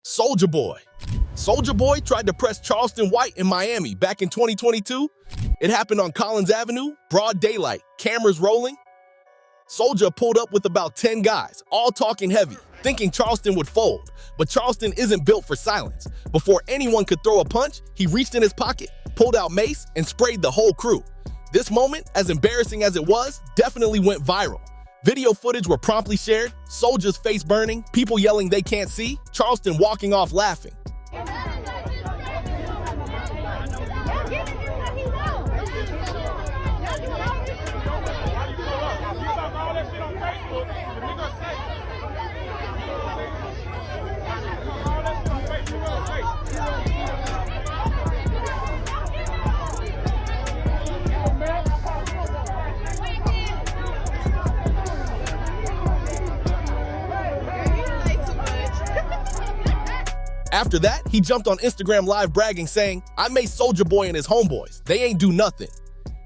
Soulja Boy. Soulja Boy tried to press Charleston White in Miami back in 2022. It happened on Collins Avenue, broad daylight, cameras rolling. Soulja pulled up with about 10 guys, all talking heavy, thinking Charleston would fold. But Charleston isn't built for silence. Before anyone could throw a punch, he reached in his pocket, pulled out mace, and sprayed the whole crew. This moment, as embarrassing as it was, definitely went viral. Video footage were promptly shared, Soulja's face burning, people yelling they can't see, Charleston walking off laughing. After that, he jumped on Instagram Live bragging, saying, "I made Soulja Boy and his homeboys. They ain't do nothing."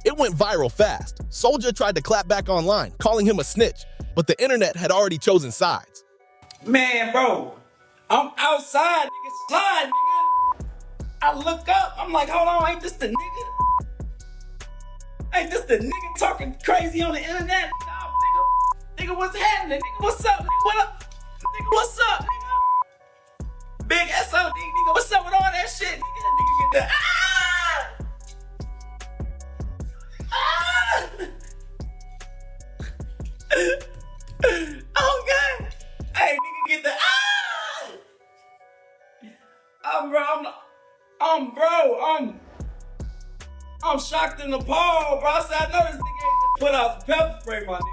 It went viral fast. Soulja tried to clap back online, calling him a snitch, but the internet had already chosen sides. Man, bro, I'm outside, nigga, slide, nigga. I look up, I'm like, hold on, ain't this the nigga? Ain't this the nigga talking crazy on the internet? No, nigga, what's happening? Nigga, what's up? Nigga, what up? Nigga, what's up, nigga? Big SOD, nigga, what's up with all that shit? Nigga, get the oh god! Hey, nigga, get the I'm shocked and appalled, bro. I said, I know this nigga ain't just put out some pepper spray, my nigga.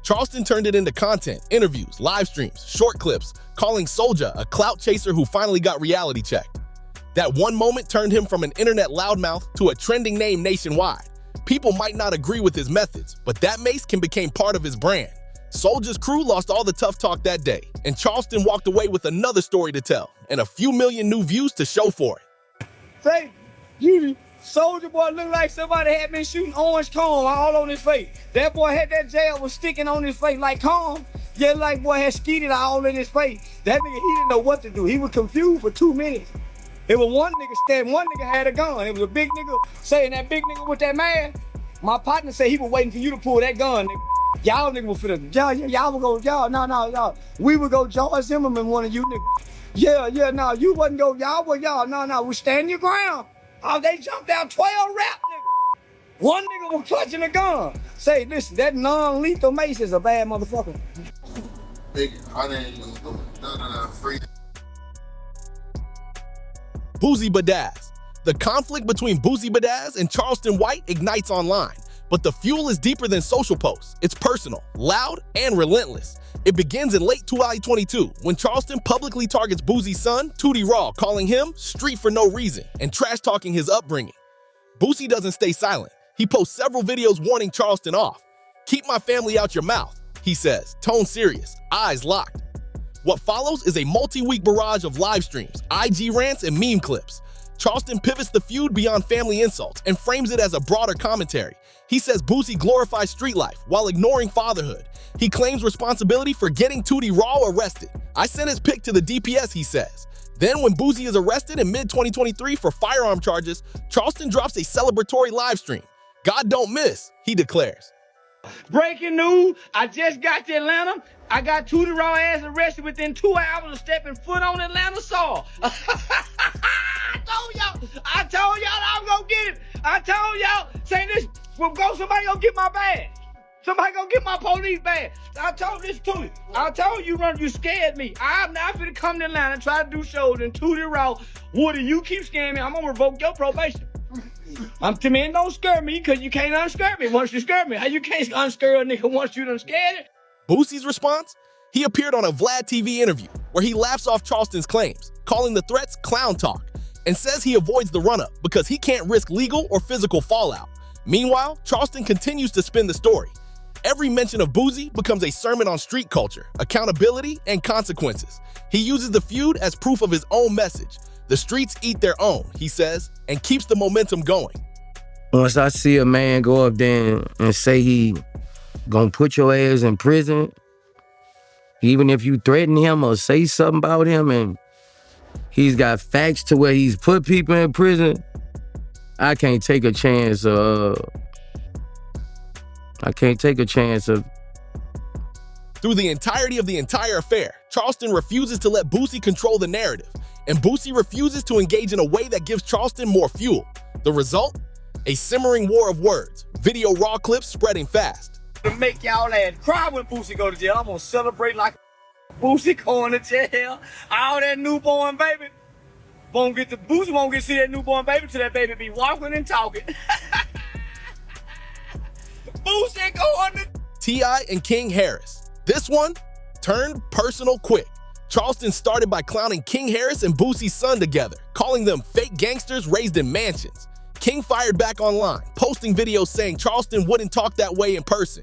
Charleston turned it into content, interviews, live streams, short clips, calling Soulja a clout chaser who finally got reality checked. That one moment turned him from an internet loudmouth to a trending name nationwide. People might not agree with his methods, but that mace can become part of his brand. Soulja's crew lost all the tough talk that day, and Charleston walked away with another story to tell and a few million new views to show for it. Say, you Soulja Boy looked like somebody had been shooting orange cone all on his face. That boy had that gel was sticking on his face like cone. Yeah, like boy had skeeted all in his face. That nigga, he didn't know what to do. He was confused for 2 minutes. It was one nigga standing, one nigga had a gun. It was a big nigga saying that big nigga with that man. My partner said he was waiting for you to pull that gun, nigga. Y'all nigga was finna, y'all would go, y'all. We would go George Zimmerman, one of you niggas. Yeah, you wouldn't go, y'all, we stand your ground. Oh, they jumped out 12 rap niggas. One nigga was clutching a gun. Say, listen, that non-lethal mace is a bad motherfucker. Boosie Badazz. The conflict between Boosie Badazz and Charleston White ignites online, but the fuel is deeper than social posts. It's personal, loud, and relentless. It begins in late 2022 when Charleston publicly targets Boosie's son, Tootie Raw, calling him street for no reason and trash-talking his upbringing. Boosie doesn't stay silent. He posts several videos warning Charleston off. "Keep my family out your mouth," he says, tone serious, eyes locked. What follows is a multi-week barrage of live streams, IG rants, and meme clips. Charleston pivots the feud beyond family insults and frames it as a broader commentary. He says Boosie glorifies street life while ignoring fatherhood. He claims responsibility for getting Tootie Raw arrested. "I sent his pic to the DPS," he says. Then when Boosie is arrested in mid-2023 for firearm charges, Charleston drops a celebratory live stream. "God don't miss," he declares. Breaking news, I just got to Atlanta. I got Tootie Raw ass arrested within 2 hours of stepping foot on Atlanta soil. I told y'all I was gonna get him. I told y'all, say this, somebody gonna get my badge. Somebody gonna get my police badge. I told this to you. I told you, you scared me. I'm not finna come to Atlanta and try to do shows and Tootie Raw. Woody, you keep scaring me, I'm gonna revoke your probation. To me, don't scare me, because you can't unscare me once you scare me. How you can't unscare a nigga once you done scared it? Boosie's response? He appeared on a Vlad TV interview where he laughs off Charleston's claims, calling the threats clown talk, and says he avoids the run-up because he can't risk legal or physical fallout. Meanwhile, Charleston continues to spin the story. Every mention of Boosie becomes a sermon on street culture, accountability, and consequences. He uses the feud as proof of his own message. The streets eat their own, he says, and keeps the momentum going. Once I see a man go up there and say he gonna put your ass in prison, Even if you threaten him or say something about him and he's got facts to where he's put people in prison, I can't take a chance of Through the entirety of the entire affair, Charleston refuses to let Boosie control the narrative, and Boosie refuses to engage in a way that gives Charleston more fuel. The result? A simmering war of words, video raw clips spreading fast. To make y'all ass cry when Boosie go to jail. I'm gonna celebrate like Boosie going to jail. All that newborn baby. Boosie won't get to see that newborn baby till that baby be walking and talking. Boosie going to T.I. and King Harris. This one turned personal quick. Charleston started by clowning King Harris and Boosie's son together, calling them fake gangsters raised in mansions. King fired back online, posting videos saying Charleston wouldn't talk that way in person.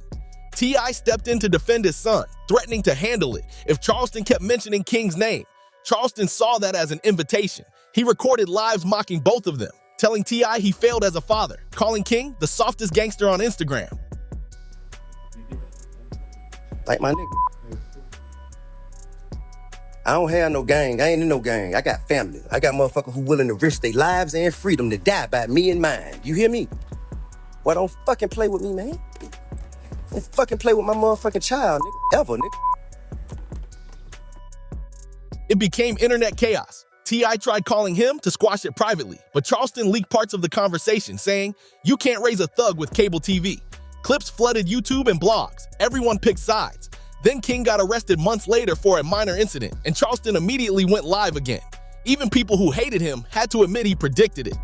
T.I. stepped in to defend his son, threatening to handle it if Charleston kept mentioning King's name. Charleston saw that as an invitation. He recorded lives mocking both of them, telling T.I. he failed as a father, calling King the softest gangster on Instagram. Like my nigga. I don't have no gang. I ain't in no gang. I got family. I got motherfuckers who willing to risk their lives and freedom to die by me and mine. You hear me? Well, don't fucking play with me, man. Don't fucking play with my motherfucking child, nigga. Ever, nigga. It became internet chaos. T.I. tried calling him to squash it privately, but Charleston leaked parts of the conversation, saying, "You can't raise a thug with cable TV." Clips flooded YouTube and blogs. Everyone picked sides. Then King got arrested months later for a minor incident, and Charleston immediately went live again. Even people who hated him had to admit he predicted it.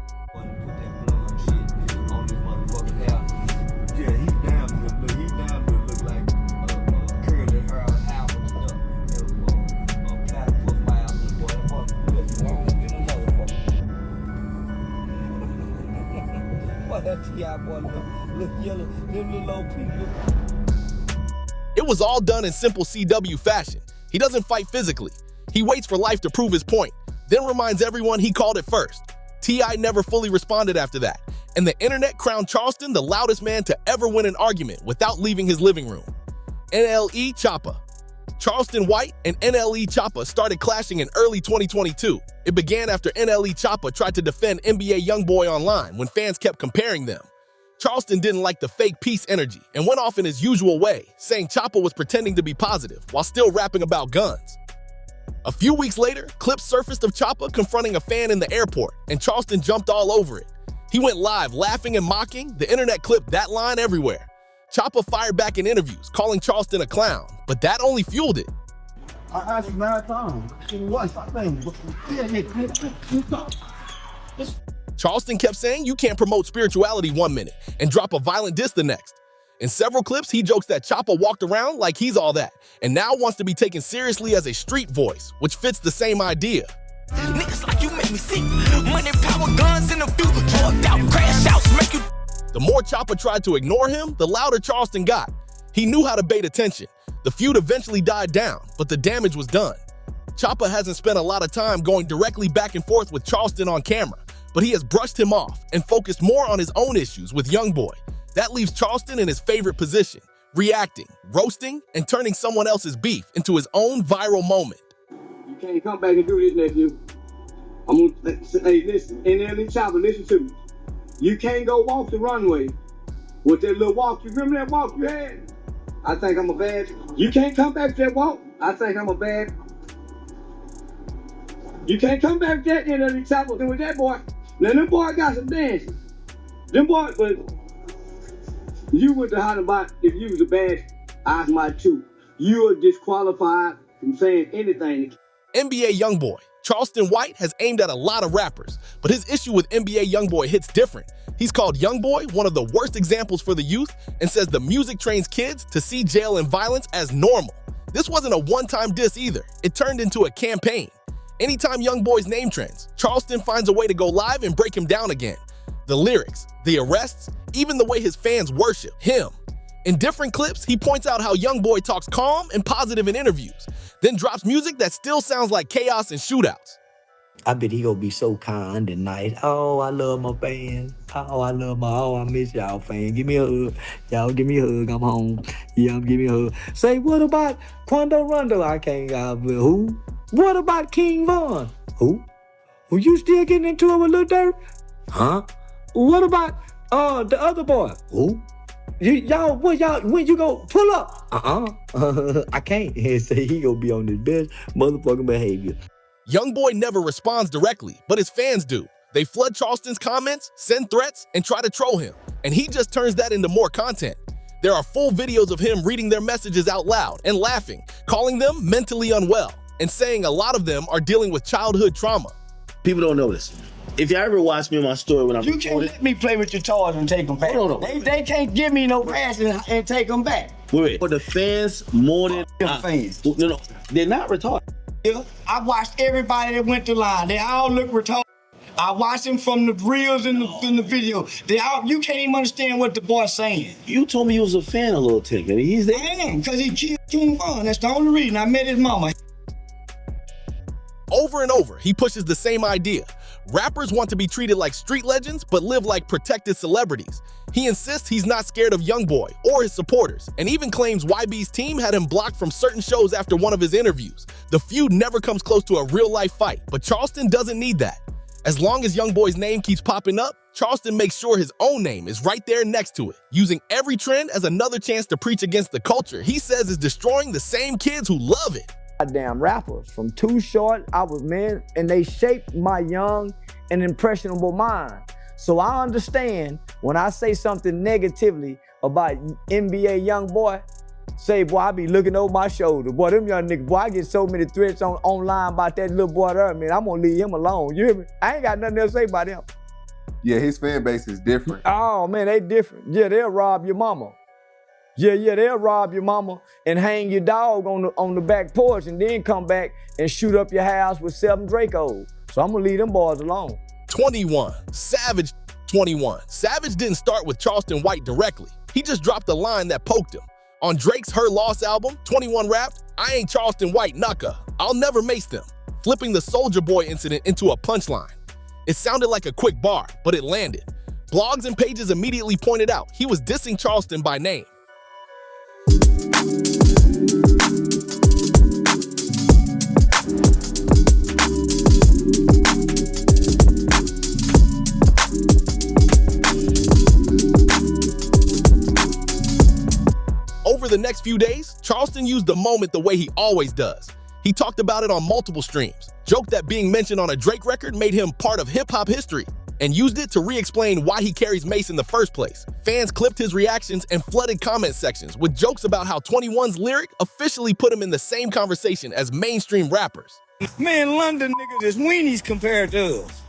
It was all done in simple CW fashion. He doesn't fight physically. He waits for life to prove his point, then reminds everyone he called it first. T.I. never fully responded after that, and the internet crowned Charleston the loudest man to ever win an argument without leaving his living room. NLE Choppa. Charleston White and NLE Choppa started clashing in early 2022. It began after NLE Choppa tried to defend NBA YoungBoy online when fans kept comparing them. Charleston didn't like the fake peace energy and went off in his usual way, saying Choppa was pretending to be positive while still rapping about guns. A few weeks later, clips surfaced of Choppa confronting a fan in the airport, and Charleston jumped all over it. He went live laughing and mocking. The internet clipped that line everywhere. Choppa fired back in interviews, calling Charleston a clown, but that only fueled it. I asked you marathon. What's that thing? Charleston kept saying you can't promote spirituality 1 minute and drop a violent diss the next. In several clips, he jokes that Choppa walked around like he's all that, and now wants to be taken seriously as a street voice, which fits the same idea. Niggas like you make me sick. Money, power, guns in the view. Drugged out, crash outs, make you. The more Choppa tried to ignore him, the louder Charleston got. He knew how to bait attention. The feud eventually died down, but the damage was done. Choppa hasn't spent a lot of time going directly back and forth with Charleston on camera, but he has brushed him off and focused more on his own issues with YoungBoy. That leaves Charleston in his favorite position, reacting, roasting, and turning someone else's beef into his own viral moment. You can't come back and do this, nephew. I'm gonna say, listen, NLE Choppa, listen to me. You can't go walk the runway with that little walk. You remember that walk you had? I think I'm a bad. You can't come back to that walk. I think I'm a bad. You can't come back to that NLE Choppa with that boy. Now them boy got some dancing. Them boy, but you went to holler about if you was a bad, I might too. You are disqualified from saying anything. NBA YoungBoy. Charleston White has aimed at a lot of rappers, but his issue with NBA YoungBoy hits different. He's called YoungBoy one of the worst examples for the youth and says the music trains kids to see jail and violence as normal. This wasn't a one-time diss either. It turned into a campaign. Anytime YoungBoy's name trends, Charleston finds a way to go live and break him down again. The lyrics, the arrests, even the way his fans worship him. In different clips, he points out how YoungBoy talks calm and positive in interviews, then drops music that still sounds like chaos and shootouts. I bet he gonna be so kind and nice. Oh, I love my fans. Oh, I miss y'all, fans. Give me a hug. Y'all give me a hug. I'm home. Yeah, give me a hug. Say, what about Quando Rondo? I can't, who? What about King Von? Who? Were you still getting into it with Lil Durk? Huh? What about the other boy? Who? When you go pull up? I can't. Say he gonna be on his best motherfucking behavior. Youngboy never responds directly, but his fans do. They flood Charleston's comments, send threats, and try to troll him. And he just turns that into more content. There are full videos of him reading their messages out loud and laughing, calling them mentally unwell, and saying a lot of them are dealing with childhood trauma. People don't know this. If you ever watch me on my story when I'm You can't let me play with your toys and take them back. Hold on. They can't give me no pass and take them back. Wait. For the fans more than fans. No, they're not retarded. Yeah, I watched everybody that went to line. They all look retarded. I watched them from the reels in the video. You can't even understand what the boy's saying. You told me you was a fan of Lil Tick, and he's there. I am, because he killed King Von. That's the only reason. I met his mama. Over and over, he pushes the same idea. Rappers want to be treated like street legends, but live like protected celebrities. He insists he's not scared of Youngboy or his supporters, and even claims YB's team had him blocked from certain shows after one of his interviews. The feud never comes close to a real-life fight, but Charleston doesn't need that. As long as Youngboy's name keeps popping up, Charleston makes sure his own name is right there next to it, using every trend as another chance to preach against the culture he says is destroying the same kids who love it. Damn rappers from Too Short, and they shaped my young and impressionable mind. So I understand when I say something negatively about NBA Youngboy, say, boy, I be looking over my shoulder. Boy, them young niggas, boy, I get so many threats online about that little boy there, man, I'm gonna leave him alone, you hear me? I ain't got nothing else to say about him. Yeah, his fan base is different. Oh, man, they different. Yeah, they'll rob your mama. Yeah, they'll rob your mama and hang your dog on the back porch and then come back and shoot up your house with 7 Dracos. So I'm gonna leave them boys alone. 21. Savage 21. Savage didn't start with Charleston White directly. He just dropped a line that poked him. On Drake's Her Loss album, 21 rapped, "I ain't Charleston White knucka. I'll never mace them," flipping the Soulja Boy incident into a punchline. It sounded like a quick bar, but it landed. Blogs and pages immediately pointed out he was dissing Charleston by name. Over the next few days, Charleston used the moment the way he always does. He talked about it on multiple streams, joked that being mentioned on a Drake record made him part of hip-hop history, and used it to re-explain why he carries mace in the first place. Fans clipped his reactions and flooded comment sections with jokes about how 21's lyric officially put him in the same conversation as mainstream rappers. Man, London niggas is weenies compared to us.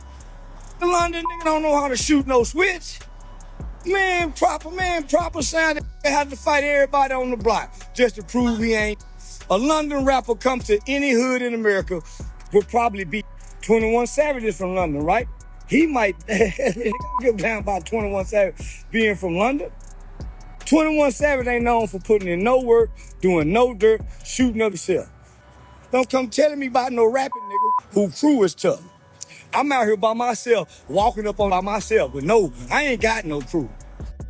The London nigga don't know how to shoot no switch. Man, proper sound. They had to fight everybody on the block just to prove he ain't. A London rapper comes to any hood in America would probably be 21 Savages from London, right? He might give down about 21 Savage being from London. 21 Savage ain't known for putting in no work, doing no dirt, shooting up himself. Don't come telling me about no rapping nigga who crew is tough. I'm out here by myself, walking up on by myself, but no, I ain't got no crew.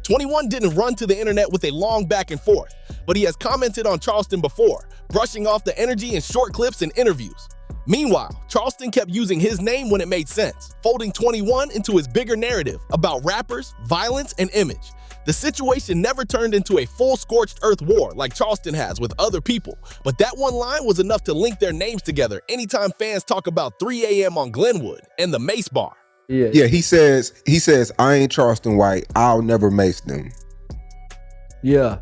21 didn't run to the internet with a long back and forth, but he has commented on Charleston before, brushing off the energy in short clips and interviews. Meanwhile, Charleston kept using his name when it made sense, folding 21 into his bigger narrative about rappers, violence, and image. The situation never turned into a full scorched earth war like Charleston has with other people, but that one line was enough to link their names together anytime fans talk about 3 a.m. on Glenwood and the Mace Bar. Yeah, he says, I ain't Charleston White, I'll never mace them. Yeah,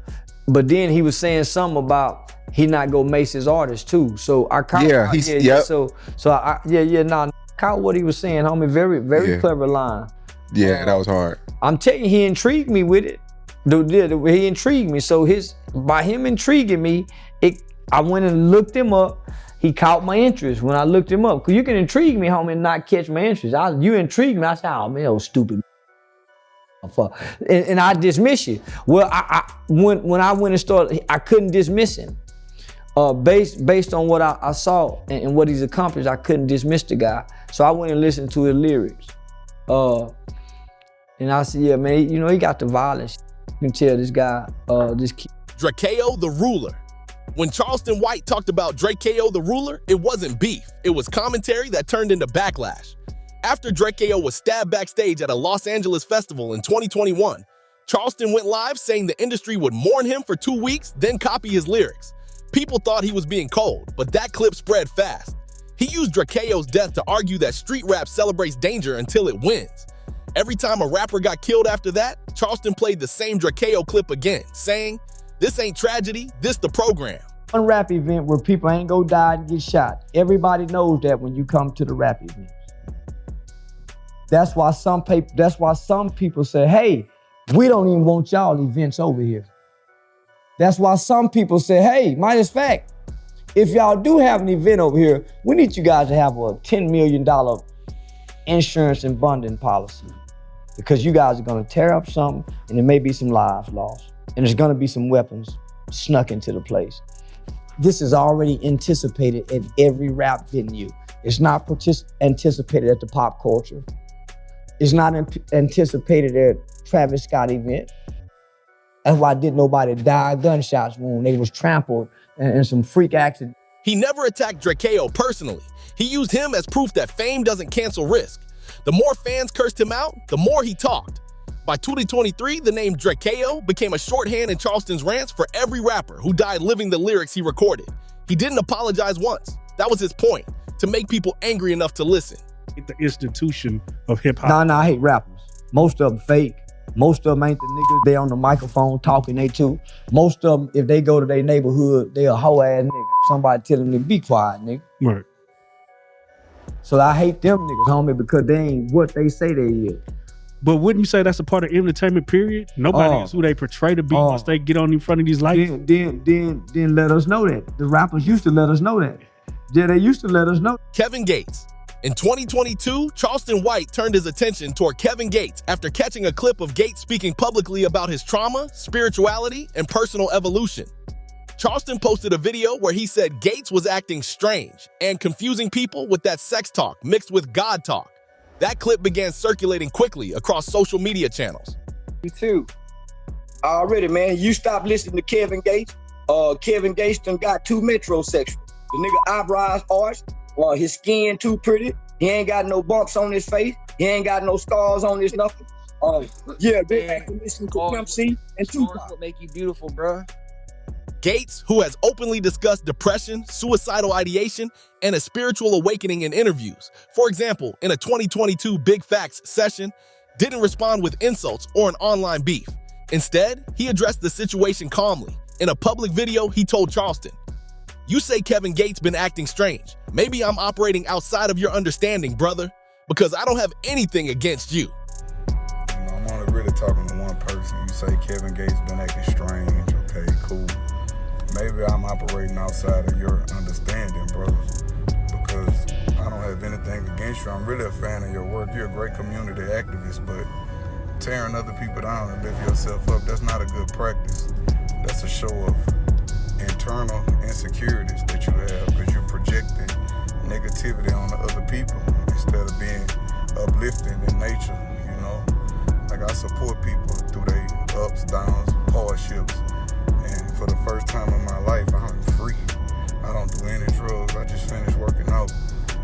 but then he was saying something about he not go mace his artists too. So I caught caught what he was saying, homie. Very clever line. Yeah, that was hard. I'm telling you, he intrigued me with it. He intrigued me. So by him intriguing me, I went and looked him up. He caught my interest when I looked him up. Cause you can intrigue me, homie, and not catch my interest. You intrigued me. I said, oh man, that was stupid. And I dismiss you. Well, when I went and started, I couldn't dismiss him. Based on what I saw and what he's accomplished, I couldn't dismiss the guy. So I went and listened to his lyrics. And I said, yeah, man, you know, he got the violence. You can tell this guy, this kid. Drakeo the Ruler. When Charleston White talked about Drakeo the Ruler, it wasn't beef. It was commentary that turned into backlash. After Drakeo was stabbed backstage at a Los Angeles festival in 2021, Charleston went live saying the industry would mourn him for 2 weeks, then copy his lyrics. People thought he was being cold, but that clip spread fast. He used Drakeo's death to argue that street rap celebrates danger until it wins. Every time a rapper got killed after that, Charleston played the same Drakeo clip again, saying, "This ain't tragedy, this the program." One rap event where people ain't gonna die and get shot. Everybody knows that when you come to the rap events. That's why some people say, hey, we don't even want y'all events over here. That's why some people say, hey, matter of fact, if y'all do have an event over here, we need you guys to have a $10 million insurance and bonding policy, because you guys are gonna tear up something and there may be some lives lost and there's gonna be some weapons snuck into the place. This is already anticipated at every rap venue. It's not anticipated at the pop culture. It's not anticipated at Travis Scott event. That's why didn't nobody die gunshots wound. They was trampled and some freak accident. He never attacked Drakeo personally. He used him as proof that fame doesn't cancel risk. The more fans cursed him out, the more he talked. By 2023, the name Drakeo became a shorthand in Charleston's rants for every rapper who died living the lyrics he recorded. He didn't apologize once. That was his point, to make people angry enough to listen. The institution of hip-hop. Nah, I hate rappers. Most of them fake. Most of them ain't the niggas. They on the microphone talking, they too. Most of them, if they go to their neighborhood, they a hoe-ass nigga. Somebody tell them to be quiet, nigga. Right. So I hate them niggas, homie, because they ain't what they say they is. But wouldn't you say that's a part of entertainment, period? Nobody is who they portray to be once they get on in front of these lights. Then let us know that. The rappers used to let us know that. Yeah, they used to let us know. Kevin Gates. In 2022, Charleston White turned his attention toward Kevin Gates after catching a clip of Gates speaking publicly about his trauma, spirituality, and personal evolution. Charleston posted a video where he said Gates was acting strange and confusing people with that sex talk mixed with God talk. That clip began circulating quickly across social media channels. Me too. Already, man, you stop listening to Kevin Gates. Kevin Gates done got too metrosexual. The nigga eyebrows arched. His skin too pretty. He ain't got no bumps on his face. He ain't got no scars on his nothing. Yeah, go back and listen to Pimp C and Tupac. What make you beautiful, bro? Gates, who has openly discussed depression, suicidal ideation, and a spiritual awakening in interviews, for example, in a 2022 Big Facts session, didn't respond with insults or an online beef. Instead, he addressed the situation calmly. In a public video, he told Charleston, "You say Kevin Gates been acting strange. Maybe I'm operating outside of your understanding, brother, because I don't have anything against you." I'm only really talking to one person. You say Kevin Gates been acting strange. Okay, cool. Maybe I'm operating outside of your understanding, brother, because I don't have anything against you. I'm really a fan of your work. You're a great community activist, but tearing other people down and lift yourself up, that's not a good practice. That's a show of internal insecurities that you have because you're projecting negativity on the other people instead of being uplifting in nature, you know? Like, I support people through their ups, downs, hardships. And for the first time in my life, I'm free. I don't do any drugs. I just finished working out.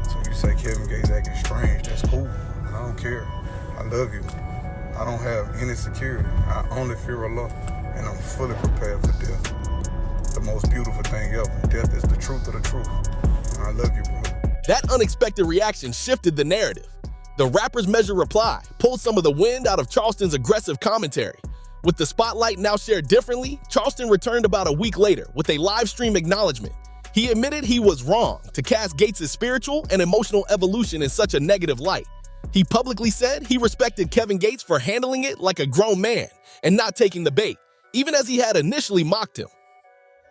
So you say Kevin Gates acting strange, that's cool. I don't care. I love you. I don't have any security. I only fear Allah, and I'm fully prepared for death. The most beautiful thing ever. Death is the truth of the truth. I love you, bro. That unexpected reaction shifted the narrative. The rapper's measured reply pulled some of the wind out of Charleston's aggressive commentary. With the spotlight now shared differently, Charleston returned about a week later with a live stream acknowledgement. He admitted he was wrong to cast Gates' spiritual and emotional evolution in such a negative light. He publicly said he respected Kevin Gates for handling it like a grown man and not taking the bait, even as he had initially mocked him.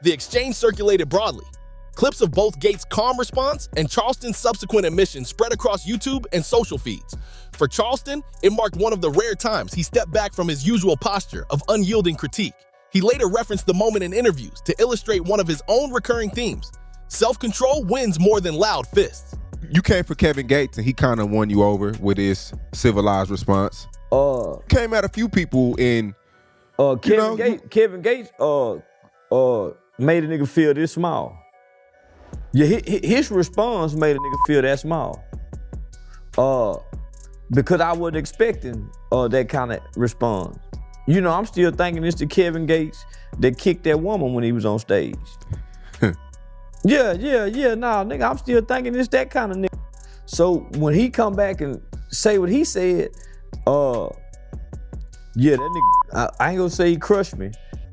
The exchange circulated broadly. Clips of both Gates' calm response and Charleston's subsequent admission spread across YouTube and social feeds. For Charleston, it marked one of the rare times he stepped back from his usual posture of unyielding critique. He later referenced the moment in interviews to illustrate one of his own recurring themes. Self-control wins more than loud fists. You came for Kevin Gates, and he kind of won you over with his civilized response. Came at a few people in. Kevin Gates made a nigga feel this small. Yeah, his response made a nigga feel that small. Because I wasn't expecting that kind of response. You know, I'm still thinking it's the Kevin Gates that kicked that woman when he was on stage. Yeah, nah, nigga, I'm still thinking it's that kind of nigga. So when he come back and say what he said, that nigga, I ain't gonna say he crushed me,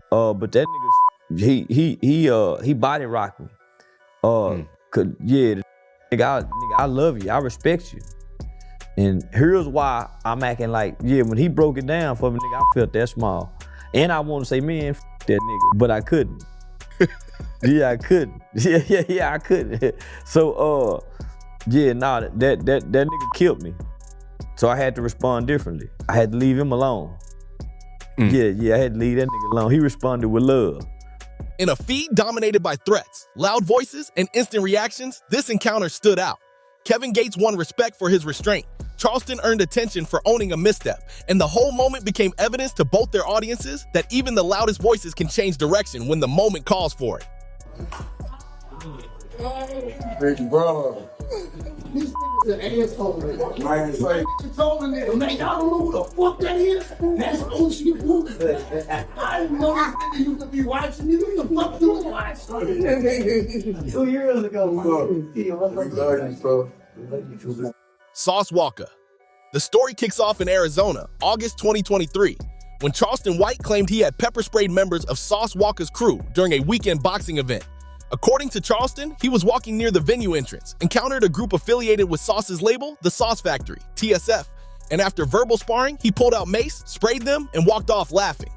but that nigga, he body rocked me. Nigga, I love you, I respect you. And here's why I'm acting like, when he broke it down for me, nigga, I felt that small. And I want to say, man, f that nigga, but I couldn't. I couldn't. I couldn't. So, that nigga killed me. So I had to respond differently. I had to leave him alone. I had to leave that nigga alone. He responded with love. In a feed dominated by threats, loud voices, and instant reactions, this encounter stood out. Kevin Gates won respect for his restraint. Charleston earned attention for owning a misstep, and the whole moment became evidence to both their audiences that even the loudest voices can change direction when the moment calls for it. Big brother. These niggas are assholes. Niggas told a nigga, man, y'all don't know who the fuck that is? That's bullshit. I didn't know this nigga used to be watching me. What the fuck you watching? 2 years ago. Sauce Walker. The story kicks off in Arizona, August 2023, when Charleston White claimed he had pepper sprayed members of Sauce Walker's crew during a weekend boxing event. According to Charleston, he was walking near the venue entrance, encountered a group affiliated with Sauce's label, The Sauce Factory, TSF, and after verbal sparring, he pulled out mace, sprayed them, and walked off laughing.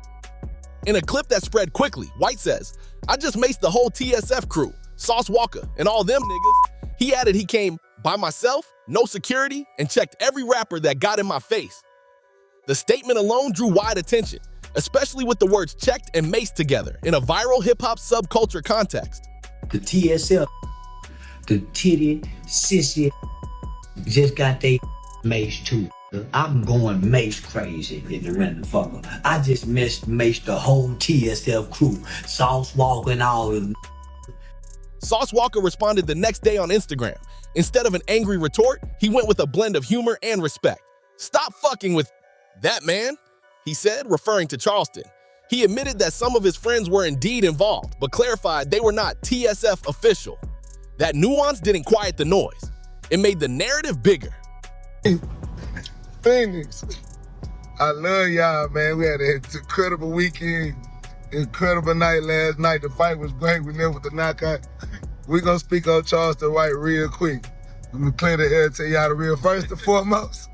In a clip that spread quickly, White says, "I just maced the whole TSF crew, Sauce Walker, and all them niggas." He added he came by myself, no security, and checked every rapper that got in my face. The statement alone drew wide attention, especially with the words checked and maced together in a viral hip-hop subculture context. The TSF, the titty, sissy, just got they mace too. I'm going mace crazy in the random fucker. I just maced the whole TSF crew, Sauce Walker and all of them. Sauce Walker responded the next day on Instagram. Instead of an angry retort, he went with a blend of humor and respect. "Stop fucking with that, man," he said, referring to Charleston. He admitted that some of his friends were indeed involved, but clarified they were not TSF official. That nuance didn't quiet the noise. It made the narrative bigger. Phoenix, I love y'all, man. We had an incredible weekend, incredible night last night. The fight was great. We lived with the knockout. We're gonna speak on Charleston White real quick. Let me clear the air, tell y'all the real. First and foremost,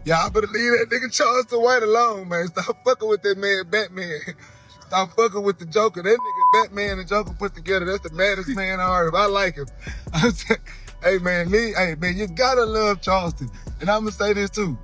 y'all better leave that nigga Charleston White alone, man. Stop fucking with that man, Batman. Stop fucking with the Joker. That nigga Batman and Joker put together, that's the maddest man on earth. I like him. Hey man, you gotta love Charleston. And I'm gonna say this too.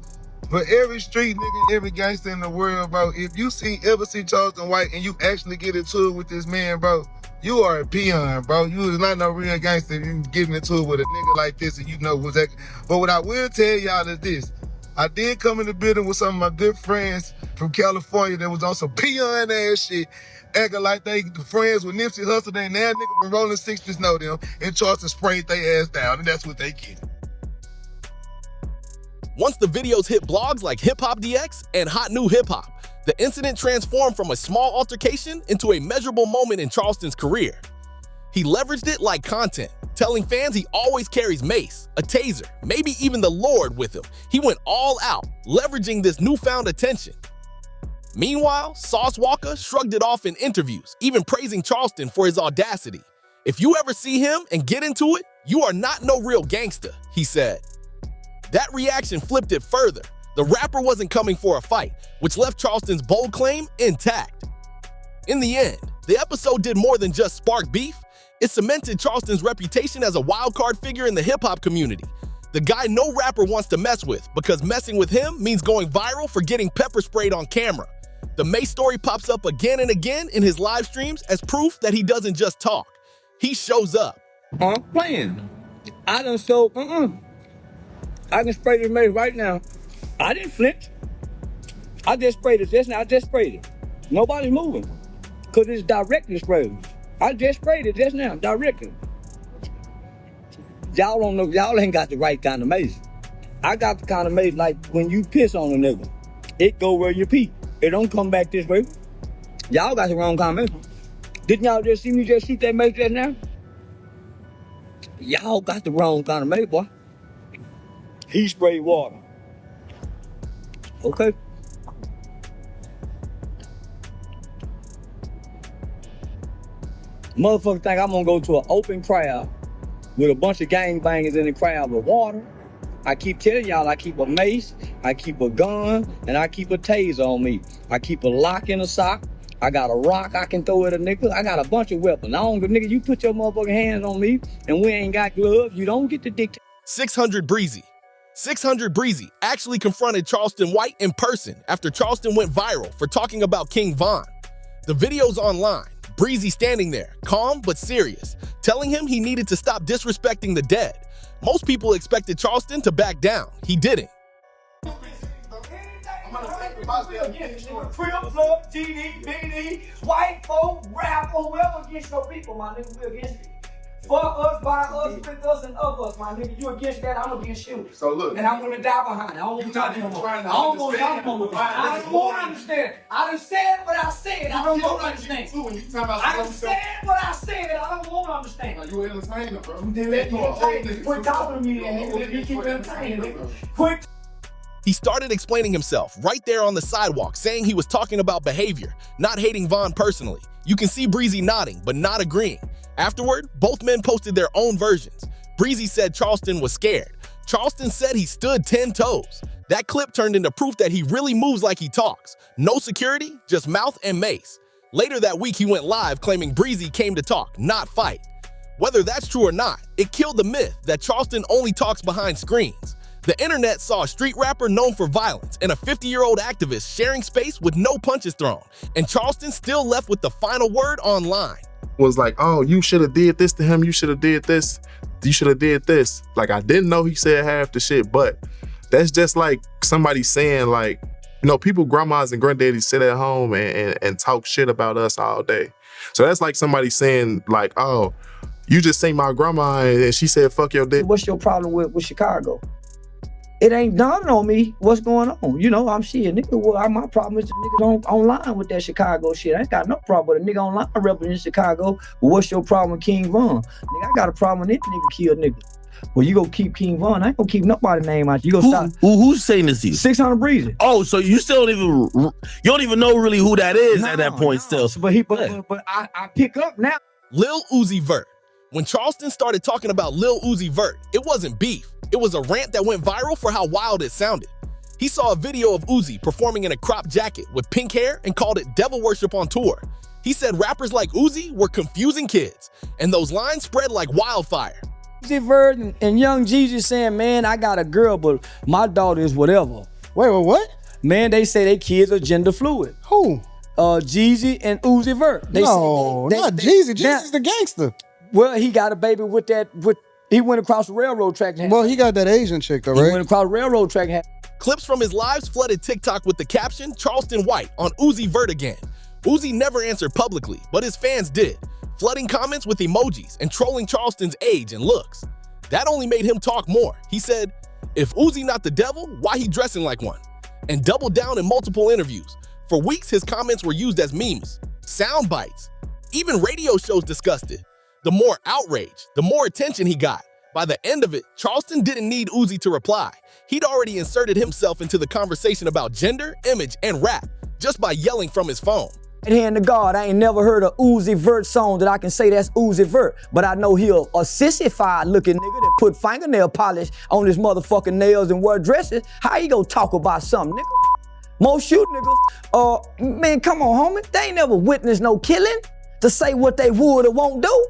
For every street nigga, every gangster in the world, bro, if you ever see Charleston White and you actually get into it with this man, bro, you are a peon, bro. You is not no real gangster. You getting into it with a nigga like this and you know what's that. But what I will tell y'all is this. I did come in the building with some of my good friends from California that was on some peon ass shit, acting like they friends with Nipsey Hussle. They now nigga from Rolling 60s know them, and Charleston sprayed their ass down, and that's what they get. Once the videos hit blogs like Hip Hop DX and Hot New Hip Hop, the incident transformed from a small altercation into a measurable moment in Charleston's career. He leveraged it like content, telling fans he always carries mace, a taser, maybe even the Lord with him. He went all out, leveraging this newfound attention. Meanwhile, Sauce Walker shrugged it off in interviews, even praising Charleston for his audacity. "If you ever see him and get into it, you are not no real gangster," he said. That reaction flipped it further. The rapper wasn't coming for a fight, which left Charleston's bold claim intact. In the end, the episode did more than just spark beef. It cemented Charleston's reputation as a wildcard figure in the hip-hop community. The guy no rapper wants to mess with, because messing with him means going viral for getting pepper sprayed on camera. The Mace story pops up again and again in his live streams as proof that he doesn't just talk. He shows up. I'm playing. I done so, I can spray this mace right now. I didn't flinch. I just sprayed it just now. I just sprayed it. Nobody's moving. Because it's directly sprayed. I just sprayed it just now, directly. Y'all don't know, y'all ain't got the right kind of mace. I got the kind of mace like when you piss on a nigga, it go where you pee. It don't come back this way. Y'all got the wrong kind of mace. Didn't y'all just see me just shoot that mace just now? Y'all got the wrong kind of mace, boy. He sprayed water. Okay. Motherfucker think I'm gonna go to an open crowd with a bunch of gangbangers in the crowd with water. I keep telling y'all I keep a mace, I keep a gun, and I keep a taser on me. I keep a lock in a sock. I got a rock I can throw at a nigga. I got a bunch of weapons. I don't, nigga, you put your motherfucking hands on me and we ain't got gloves, you don't get the dick. 600 Breezy. 600 Breezy actually confronted Charleston White in person after Charleston went viral for talking about King Von. The video's online. Breezy standing there, calm but serious, telling him he needed to stop disrespecting the dead. Most people expected Charleston to back down. He didn't. Crib, plug, TD, BD, white folk, rap, or whoever against your people, my nigga, we against it. Fuck us, by us, with us, and of us, my nigga. You against that, I'm against you. So look. And I'm gonna die behind it. I don't want to talk no more. I don't want to talk no more. I don't want to understand. I done said what I said. I don't want to understand. I done said what I said. I don't want to understand. You entertainer, bro. Then let me entertain. Quit talking to me, then. Let me keep entertaining, nigga. Quit. He started explaining himself right there on the sidewalk, saying he was talking about behavior, not hating Von personally. You can see Breezy nodding, but not agreeing. Afterward, both men posted their own versions. Breezy said Charleston was scared. Charleston said he stood 10 toes. That clip turned into proof that he really moves like he talks. No security, just mouth and mace. Later that week, he went live claiming Breezy came to talk, not fight. Whether that's true or not, it killed the myth that Charleston only talks behind screens. The internet saw a street rapper known for violence and a 50-year-old activist sharing space with no punches thrown, and Charleston still left with the final word online. Was like, oh, you should have did this to him, you should have did this, you should have did this. Like, I didn't know he said half the shit, but that's just like somebody saying, like, you know, people, grandmas and granddaddies sit at home and talk shit about us all day. So that's like somebody saying, like, oh, you just seen my grandma and she said, fuck your dick. What's your problem with Chicago? It ain't dawning on me what's going on. You know, I'm shit, nigga. Well, my problem is the nigga don't online with that Chicago shit. I ain't got no problem with a nigga online representing Chicago. But what's your problem with King Von? Nigga, I got a problem with this nigga kill nigga. Well, you go keep King Von. I ain't gonna keep nobody's name out. You go stop. Who's saying this to you? 600 Breezy. Oh, so you still you don't even know really who that is at that point still. But I pick up now. Lil Uzi Vert. When Charleston started talking about Lil Uzi Vert, it wasn't beef. It was a rant that went viral for how wild it sounded. He saw a video of Uzi performing in a crop jacket with pink hair and called it devil worship on tour. He said rappers like Uzi were confusing kids, and those lines spread like wildfire. Uzi Vert and Young Jeezy saying, man, I got a girl, but my daughter is whatever. Wait, what? Man, they say they kids are gender fluid. Who? Jeezy and Uzi Vert. No, not Jeezy. Jeezy's the gangster. Well, he got a baby with he went across the railroad track. Well, he got that Asian chick though, right? He went across the railroad track. Clips from his lives flooded TikTok with the caption, Charleston White on Uzi Vert again. Uzi never answered publicly, but his fans did, flooding comments with emojis and trolling Charleston's age and looks. That only made him talk more. He said, if Uzi not the devil, why he dressing like one? And doubled down in multiple interviews. For weeks, his comments were used as memes, sound bites. Even radio shows discussed it. The more outrage, the more attention he got. By the end of it, Charleston didn't need Uzi to reply. He'd already inserted himself into the conversation about gender, image, and rap just by yelling from his phone. Hand to God, I ain't never heard a Uzi Vert song that I can say that's Uzi Vert, but I know he a sissified looking nigga that put fingernail polish on his motherfucking nails and wear dresses. How he gonna talk about something, nigga? Most shoot niggas, man, come on, homie. They ain't never witnessed no killing to say what they would or won't do.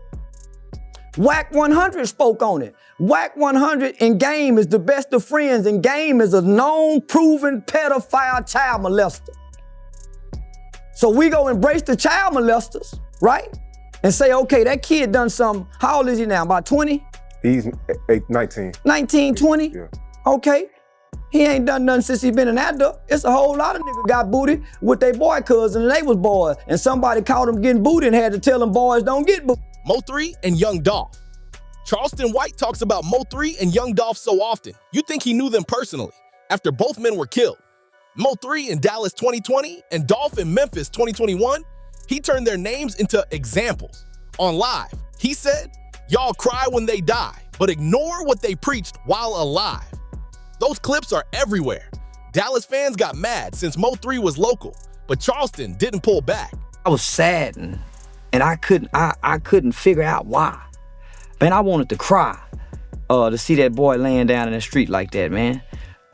Whack 100 spoke on it. Whack 100 in Game is the best of friends, and Game is a known, proven pedophile child molester. So we go embrace the child molesters, right? And say, okay, that kid done something. How old is he now? About 20? He's 19. 19, 20? Yeah. Okay. He ain't done nothing since he been an adult. It's a whole lot of niggas got booted with their boy cousins and they was boys. And somebody caught them getting booted and had to tell them boys don't get booted. Mo3 and Young Dolph. Charleston White talks about Mo3 and Young Dolph so often, you'd think he knew them personally, after both men were killed. Mo3 in Dallas 2020 and Dolph in Memphis 2021, he turned their names into examples. On Live, he said, y'all cry when they die, but ignore what they preached while alive. Those clips are everywhere. Dallas fans got mad since Mo3 was local, but Charleston didn't pull back. I was saddened, and I couldn't figure out why. Man, I wanted to cry to see that boy laying down in the street like that, man.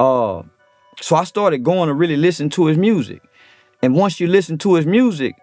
So I started going to really listen to his music. And once you listen to his music,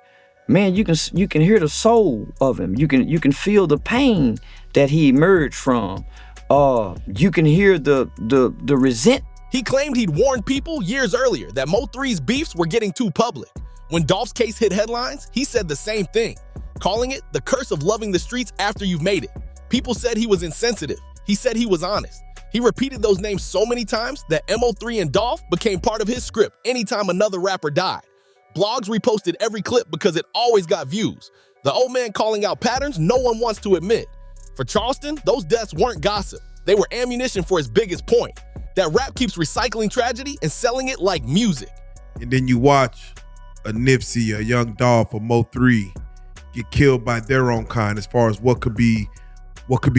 man, you can hear the soul of him. You can feel the pain that he emerged from. You can hear the resent. He claimed he'd warned people years earlier that Mo3's beefs were getting too public. When Dolph's case hit headlines, he said the same thing, calling it the curse of loving the streets after you've made it. People said he was insensitive. He said he was honest. He repeated those names so many times that Mo3 and Dolph became part of his script anytime another rapper died. Blogs reposted every clip because it always got views. The old man calling out patterns no one wants to admit. For Charleston, those deaths weren't gossip. They were ammunition for his biggest point, that rap keeps recycling tragedy and selling it like music. And then you watch a Nipsey, a Young Dolph, a Mo3 get killed by their own kind as far as what could be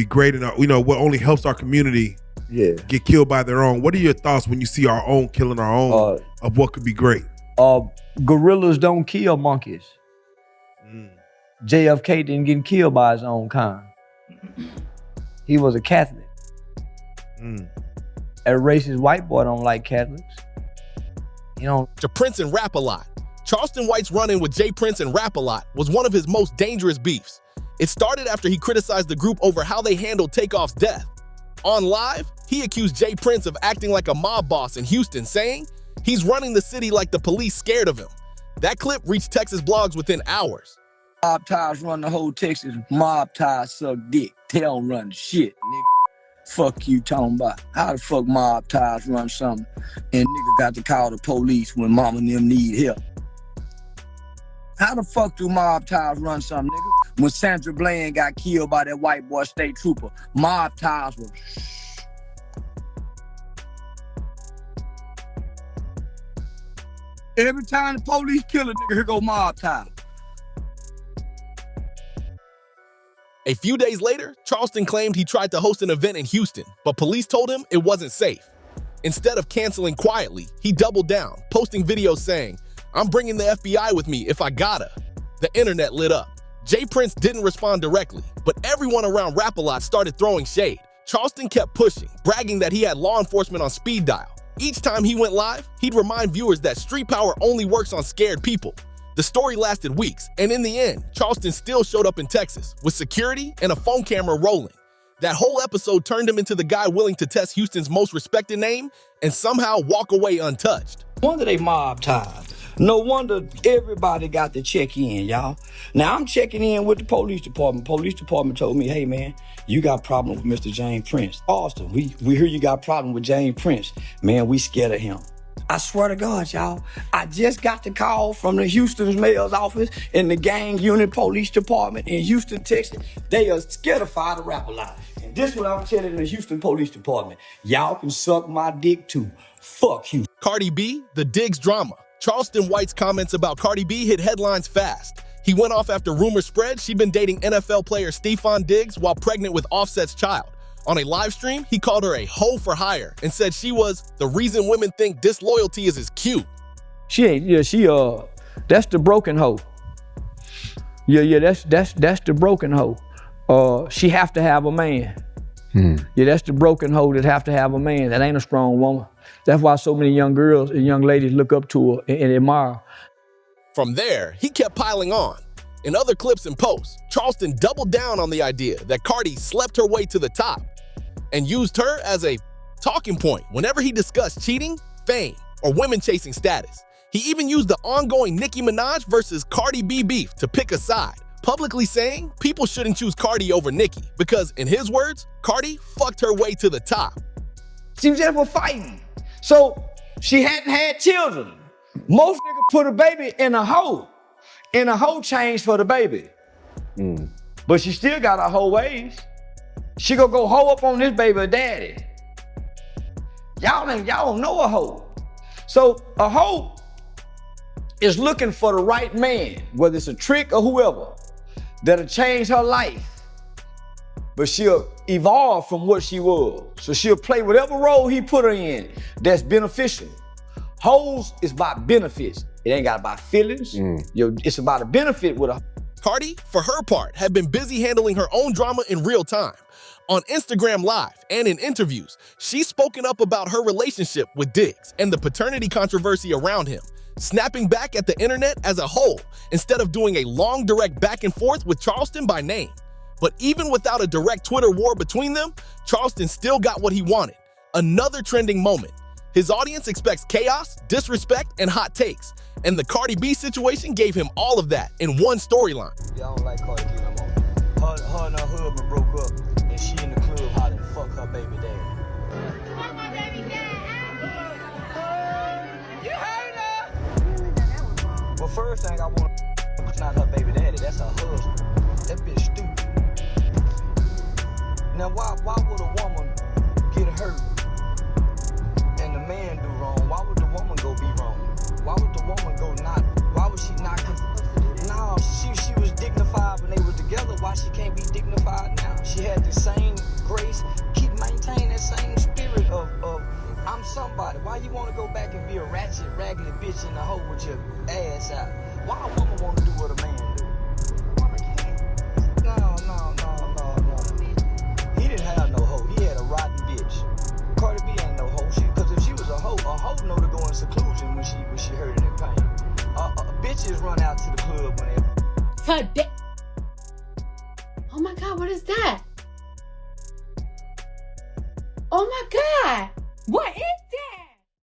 great in our, what only helps our community get killed by their own. What are your thoughts when you see our own killing our own of what could be great? Gorillas don't kill monkeys. JFK didn't get killed by his own kind. He was a Catholic. A racist white boy don't like Catholics. To Prince and Rap-A-Lot. Charleston White's run-in with J. Prince and Rap-A-Lot was one of his most dangerous beefs. It started after he criticized the group over how they handled Takeoff's death. On Live, he accused J. Prince of acting like a mob boss in Houston, saying he's running the city like the police scared of him. That clip reached Texas blogs within hours. Mob ties run the whole Texas. Mob ties suck dick. They don't run shit, nigga. Fuck you talking about. How the fuck mob ties run something and nigga got to call the police when mama and them need help? How the fuck do mob ties run something, nigga? When Sandra Bland got killed by that white boy state trooper, mob ties were every time the police kill a nigga, here go mob ties. A few days later, Charleston claimed he tried to host an event in Houston, but police told him it wasn't safe. Instead of canceling quietly, he doubled down, posting videos saying, "I'm bringing the FBI with me if I gotta." The internet lit up. J. Prince didn't respond directly, but everyone around Rap-A-Lot started throwing shade. Charleston kept pushing, bragging that he had law enforcement on speed dial. Each time he went live, he'd remind viewers that street power only works on scared people. The story lasted weeks, and in the end, Charleston still showed up in Texas with security and a phone camera rolling. That whole episode turned him into the guy willing to test Houston's most respected name and somehow walk away untouched. No wonder they mob ties. No wonder everybody got to check in, y'all. Now I'm checking in with the police department. Police department told me, hey man, you got a problem with Mr. James Prince. Austin, we hear you got a problem with James Prince. Man, we scared of him. I swear to God, y'all, I just got the call from the Houston's mayor's office and the gang unit police department in Houston, Texas. They are scared of Rap-A-Lot. And this is what I'm telling the Houston police department. Y'all can suck my dick too. Fuck you. Cardi B, the Diggs drama. Charleston White's comments about Cardi B hit headlines fast. He went off after rumors spread she'd been dating NFL player Stephon Diggs while pregnant with Offset's child. On a live stream, he called her a hoe for hire and said she was the reason women think disloyalty is cute. She ain't, that's the broken hoe. That's the broken hoe. She have to have a man. Yeah, that's the broken hoe that have to have a man. That ain't a strong woman. That's why so many young girls and young ladies look up to her and admire. From there, he kept piling on. In other clips and posts, Charleston doubled down on the idea that Cardi slept her way to the top and used her as a talking point whenever he discussed cheating, fame, or women chasing status. He even used the ongoing Nicki Minaj versus Cardi B beef to pick a side, publicly saying people shouldn't choose Cardi over Nicki because, in his words, Cardi fucked her way to the top. She was just for fighting. So she hadn't had children. Most niggas put a baby in a hoe change for the baby. But she still got her hoe ways. She gonna go hoe up on this baby daddy. Y'all don't know a hoe. So a hoe is looking for the right man, whether it's a trick or whoever, that'll change her life. But she'll evolve from what she was. So she'll play whatever role he put her in that's beneficial. Hoes is about benefits. It ain't got about feelings. It's about a benefit with a. Cardi, for her part, had been busy handling her own drama in real time. On Instagram Live and in interviews, she's spoken up about her relationship with Diggs and the paternity controversy around him, snapping back at the internet as a whole instead of doing a long direct back and forth with Charleston by name. But even without a direct Twitter war between them, Charleston still got what he wanted. Another trending moment. His audience expects chaos, disrespect, and hot takes. And the Cardi B situation gave him all of that in one storyline. Y'all don't like Cardi B no more. Her and her husband broke up, and she in the club hollering, fuck her baby daddy. Fuck my baby daddy. You heard her? Well, first thing I want to not her baby daddy, that's her husband. That bitch stupid. Now, why would a woman get hurt and the man do wrong? Why would the woman go be wrong? Why would the woman go not? Why would she not? No, she was dignified when they were together. Why she can't be dignified now? She had the same grace. Keep maintaining that same spirit of I'm somebody. Why you want to go back and be a ratchet, raggedy bitch in the hole with your ass out? Why a woman want to do what a man do? Woman can't. No. He didn't have no hoe. He had a rotten bitch. Cardi B ain't no hoe. Because if she was a hoe know to go in seclusion when she hurt and in pain. Bitches run out to the club when they. Today. Oh my God, what is that? Oh my God, what is